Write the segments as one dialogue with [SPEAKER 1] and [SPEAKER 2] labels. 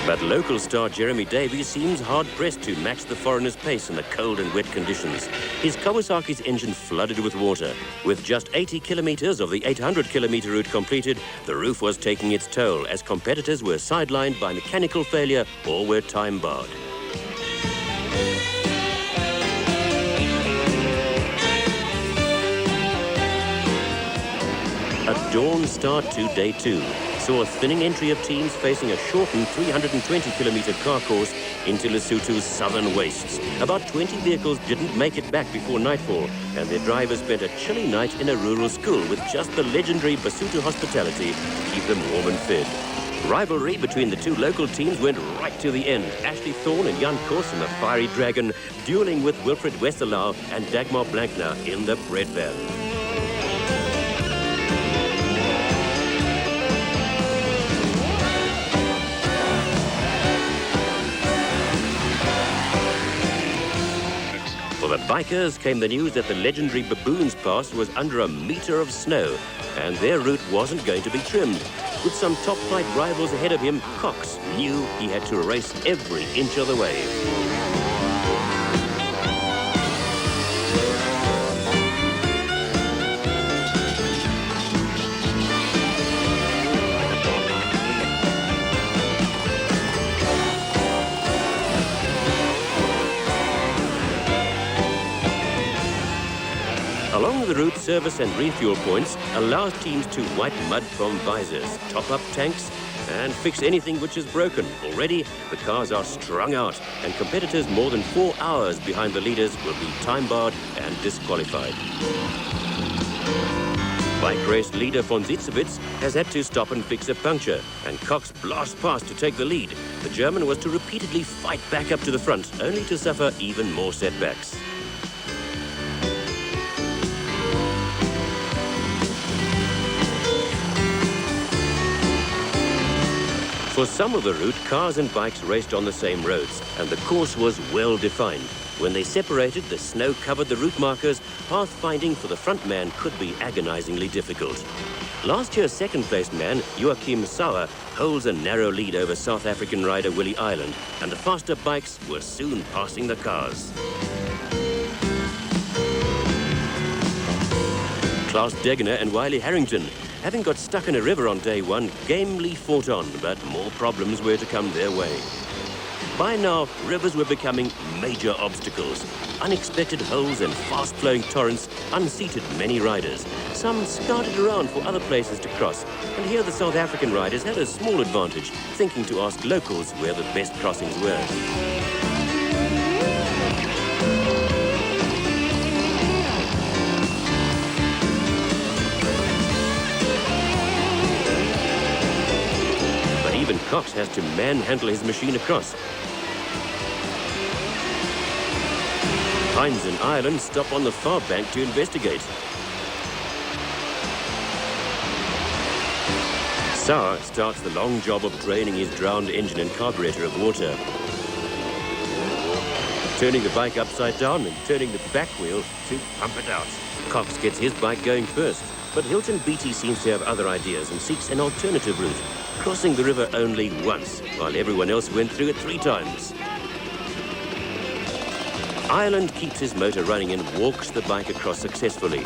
[SPEAKER 1] But local star Jeremy Davies seems hard-pressed to match the foreigner's pace in the cold and wet conditions. His Kawasaki's engine flooded with water. With just 80 kilometers of the 800-kilometer route completed, the roof was taking its toll as competitors were sidelined by mechanical failure or were time-barred. A dawn start to day 2 saw a thinning entry of teams facing a shortened 320-kilometer car course into Lesotho's southern wastes. About 20 vehicles didn't make it back before nightfall, and their drivers spent a chilly night in a rural school with just the legendary Basotho hospitality to keep them warm and fed. Rivalry between the two local teams went right to the end. Ashley Thorne and Jan Kos in the Fiery Dragon dueling with Wilfred Westerlau and Dagmar Blankner in the Bread Van. For the bikers came the news that the legendary Baboons Pass was under a metre of snow and their route wasn't going to be trimmed. With some top-flight rivals ahead of him, Cox knew he had to race every inch of the way. Along the route, service and refuel points allows teams to wipe mud from visors, top up tanks and fix anything which is broken. Already, the cars are strung out and competitors more than 4 hours behind the leaders will be time-barred and disqualified. Bike race leader von Zitzewitz has had to stop and fix a puncture, and Cox blasts past to take the lead. The German was to repeatedly fight back up to the front, only to suffer even more setbacks. For some of the route, cars and bikes raced on the same roads, and the course was well defined. When they separated, the snow covered the route markers. Pathfinding for the front man could be agonizingly difficult. Last year's second-placed man, Joachim Sauer, holds a narrow lead over South African rider Willie Ireland, and the faster bikes were soon passing the cars. Klaus Degener and Wiley Harrington, having got stuck in a river on day 1, gamely fought on, but more problems were to come their way. By now, rivers were becoming major obstacles. Unexpected holes and fast-flowing torrents unseated many riders. Some scouted around for other places to cross, and here the South African riders had a small advantage, thinking to ask locals where the best crossings were. Even Cox has to manhandle his machine across. Hines and Ireland stop on the far bank to investigate. Sauer starts the long job of draining his drowned engine and carburetor of water. Turning the bike upside down and turning the back wheel to pump it out. Cox gets his bike going first, but Hilton Beattie seems to have other ideas and seeks an alternative route, crossing the river only once, while everyone else went through it 3 times. Ireland keeps his motor running and walks the bike across successfully.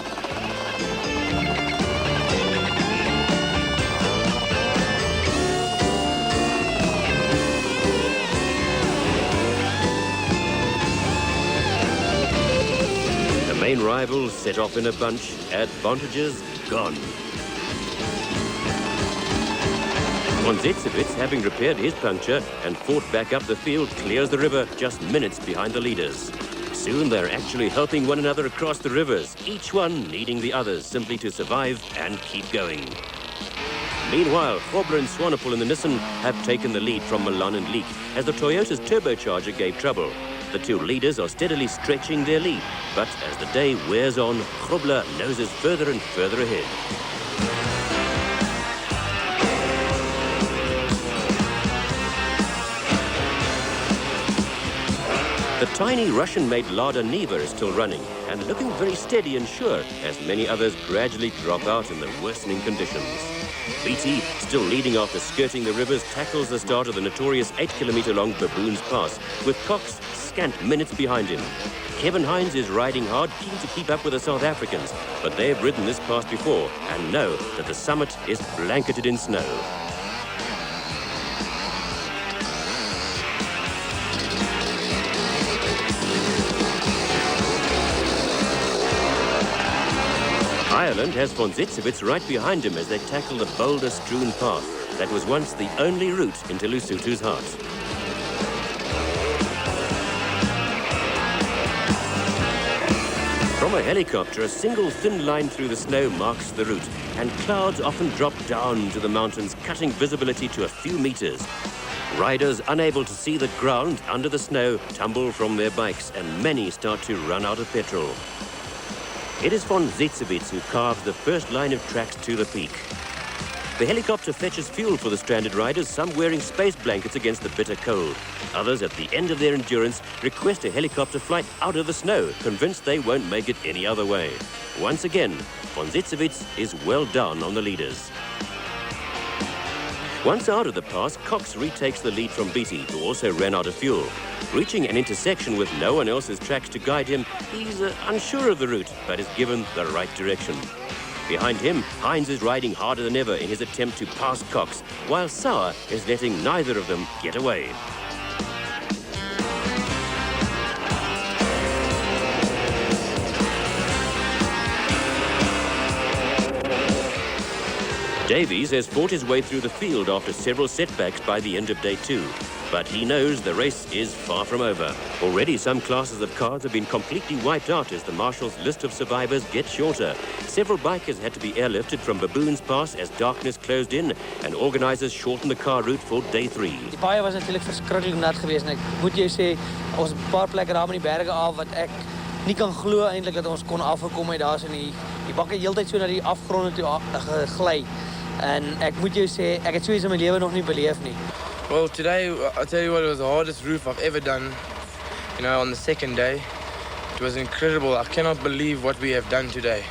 [SPEAKER 1] The main rivals set off in a bunch, advantages gone. Von Zitzewitz, having repaired his puncture and fought back up the field, clears the river just minutes behind the leaders. Soon they're actually helping one another across the rivers, each one needing the others simply to survive and keep going. Meanwhile, Hobler and Swanepoel in the Nissan have taken the lead from Milan and Leek as the Toyota's turbocharger gave trouble. The two leaders are steadily stretching their lead, but as the day wears on, Hobler noses further and further ahead. The tiny Russian-made Lada Niva is still running and looking very steady and sure as many others gradually drop out in the worsening conditions. Beatty, still leading after skirting the rivers, tackles the start of the notorious 8-kilometre-long Baboons Pass, with Cox scant minutes behind him. Kevin Hines is riding hard, keen to keep up with the South Africans, but they've ridden this pass before and know that the summit is blanketed in snow. Ireland has von Zitzewitz right behind him as they tackle the boulder-strewn path that was once the only route into Lesotho's heart. From a helicopter, a single thin line through the snow marks the route, and clouds often drop down to the mountains, cutting visibility to a few meters. Riders unable to see the ground under the snow tumble from their bikes, and many start to run out of petrol. It is von Zitzewitz who carves the first line of tracks to the peak. The helicopter fetches fuel for the stranded riders, some wearing space blankets against the bitter cold. Others, at the end of their endurance, request a helicopter flight out of the snow, convinced they won't make it any other way. Once again, von Zitzewitz is well down on the leaders. Once out of the pass, Cox retakes the lead from Beatty, who also ran out of fuel. Reaching an intersection with no one else's tracks to guide him, he's unsure of the route, but is given the right direction. Behind him, Hines is riding harder than ever in his attempt to pass Cox, while Sauer is letting neither of them get away. Davies has fought his way through the field after several setbacks by the end of day 2. But he knows the race is far from over. Already some classes of cars have been completely wiped out as the Marshal's list of survivors gets shorter. Several bikers had to be airlifted from Baboons Pass as darkness closed in, and organisers shortened the car route for day 3.
[SPEAKER 2] Die baie was natuurlijk verschrikkelijk nat geweest en ek moet jou sê, ons 'n paar plekke daar met die berge af wat ek nie kan glo eintlik dat ons kon afgekom het daar in die bakke heeltyd so na die afgronde toe gegly. En ek moet jou sê, ek het so iets in my lewe nog nie beleef nie.
[SPEAKER 3] Well, today, I'll tell you what, it was the hardest roof I've ever done, you know, on the second day. It was incredible. I cannot believe what we have done today.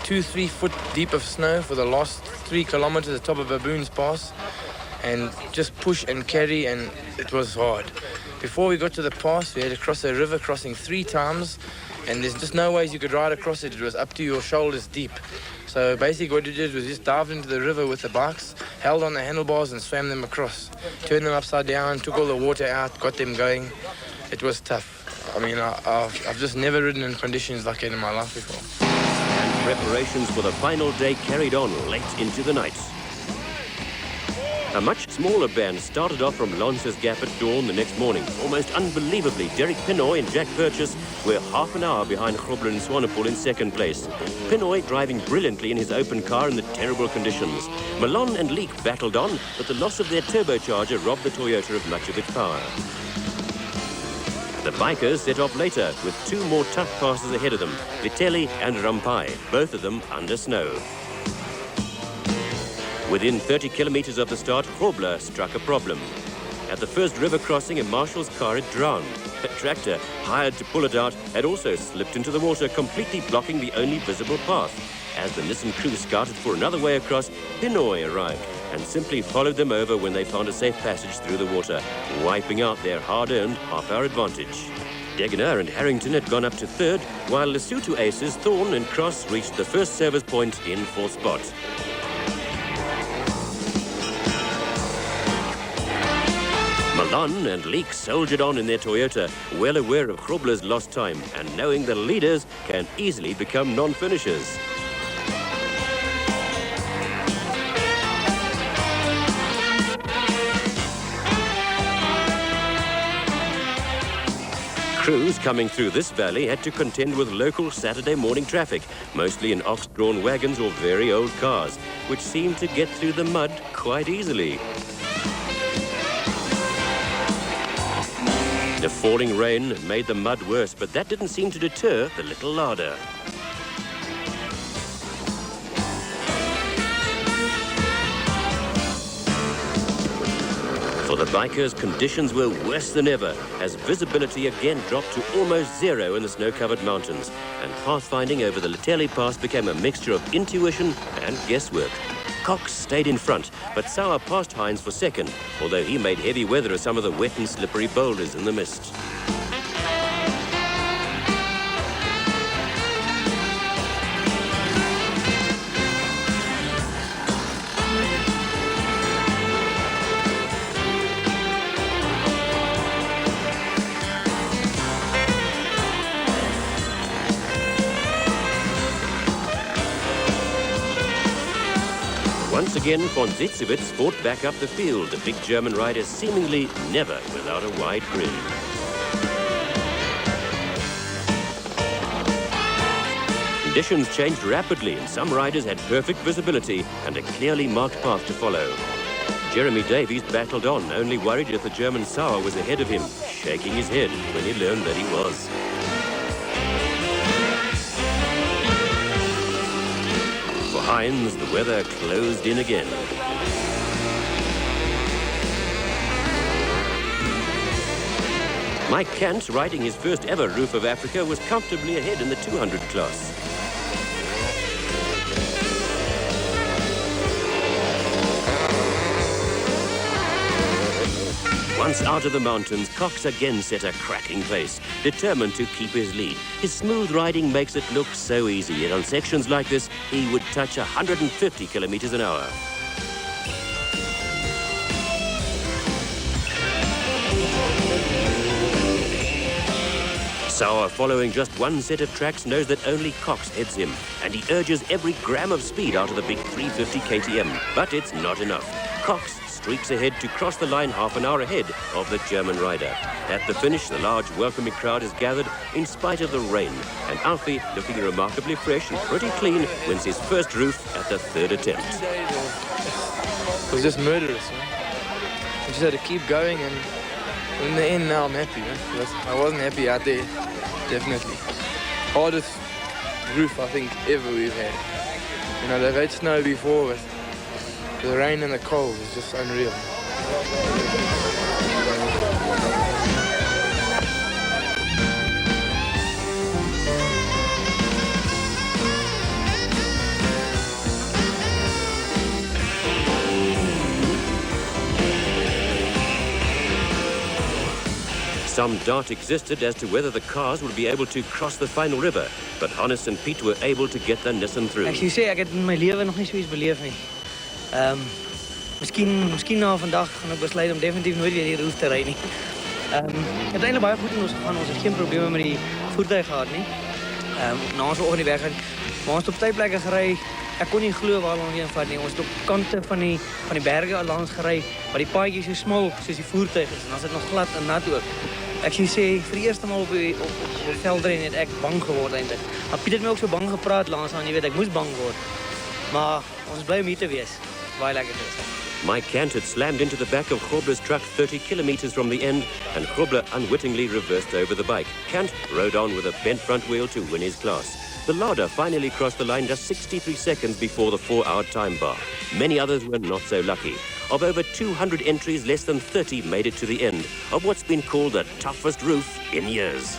[SPEAKER 3] 2-3 foot deep of snow for the last 3 kilometers at the top of Baboons Pass, and just push and carry, and it was hard. Before we got to the pass, we had to cross a river, crossing 3 times, and there's just no ways you could ride across it. It was up to your shoulders deep. So basically what we did was just dived into the river with the bikes, held on the handlebars and swam them across. Turned them upside down, took all the water out, got them going. It was tough. I mean, I've just never ridden in conditions like it in my life before.
[SPEAKER 1] And preparations for the final day carried on late into the night. A much smaller band started off from Lancers Gap at dawn the next morning. Almost unbelievably, Derek Pinoy and Jack Purchase were half an hour behind Grobler and Swanepoel in second place. Pinoy driving brilliantly in his open car in the terrible conditions. Malone and Leek battled on, but the loss of their turbocharger robbed the Toyota of much of its power. The bikers set off later with 2 more tough passes ahead of them, Vitelli and Rampai, both of them under snow. Within 30 kilometers of the start, Grobler struck a problem. At the first river crossing, a Marshal's car had drowned. A tractor, hired to pull it out, had also slipped into the water, completely blocking the only visible path. As the Nissan crew scouted for another way across, Pinoy arrived and simply followed them over when they found a safe passage through the water, wiping out their hard-earned half-hour advantage. Degener and Harrington had gone up to third, while Lesotho aces Thorne and Cross reached the first service point in 4th spot. Malone and Leek soldiered on in their Toyota, well aware of Grobler's lost time and knowing the leaders can easily become non-finishers. Crews coming through this valley had to contend with local Saturday morning traffic, mostly in ox-drawn wagons or very old cars, which seemed to get through the mud quite easily. The falling rain made the mud worse, but that didn't seem to deter the little larder. For the bikers, conditions were worse than ever, as visibility again dropped to almost zero in the snow-covered mountains, and pathfinding over the Leteli Pass became a mixture of intuition and guesswork. Cox stayed in front, but Sauer passed Hines for second, although he made heavy weather of some of the wet and slippery boulders in the mist. Once again, von Zitzewitz fought back up the field, the big German rider seemingly never without a wide grin. Conditions changed rapidly and some riders had perfect visibility and a clearly marked path to follow. Jeremy Davies battled on, only worried if the German Sauer was ahead of him, shaking his head when he learned that he was. Hines, the weather closed in again. Mike Kant, riding his first ever Roof of Africa, was comfortably ahead in the 200 class. Once out of the mountains, Cox again set a cracking pace, determined to keep his lead. His smooth riding makes it look so easy, yet on sections like this, he would touch 150 kilometers an hour. Sauer, following just one set of tracks, knows that only Cox heads him, and he urges every gram of speed out of the big 350 KTM, but it's not enough. Cox streaks ahead to cross the line half an hour ahead of the German rider. At the finish, the large welcoming crowd is gathered in spite of the rain, and Alfie, looking remarkably fresh and pretty clean, wins his first Roof at the third attempt.
[SPEAKER 3] It was just murderous, man. I just had to keep going, and in the end now I'm happy, man. I wasn't happy out there, definitely. Hardest Roof I think ever we've had. You know, they've had snow before, but the rain and the cold is just unreal.
[SPEAKER 1] Some doubt existed as to whether the cars would be able to cross the final river, but Hannes and Piet were able to get the Nissan through.
[SPEAKER 2] Ek sê ek het in my lewe nog nie so iets beleef nie. Miskien na vandag gaan ek besluit om definitief nooit weer die Roof te ry nie. Het eintlik baie goed in ons gegaan. Ons het geen probleme met die voertuig gehad nie. Na ons oggend die weg gaan, maar ons het op tydplekke gery. Ek kon nie glo waar ons heen vat nie. Ons het op kante van die berge langs gery, maar die paadjies is so smal soos die voertuig is en dan is dit nog glad en nat ook. Ek sê vir die eerste maal op veldrein het ek bang geword eintlik. Maar Piet het my ook so bang gepraat langs aan, jy weet ek moes bang word. Maar ons is bly om hier te wees. Baie lekker te wees.
[SPEAKER 1] Mike Kant had slammed into the back of Grobler's truck 30 kilometers from the end, and Grobler unwittingly reversed over the bike. Kant rode on with a bent front wheel to win his class. The Lauda finally crossed the line just 63 seconds before the 4-hour time bar. Many others were not so lucky. Of over 200 entries, less than 30 made it to the end of what's been called the toughest Roof in years.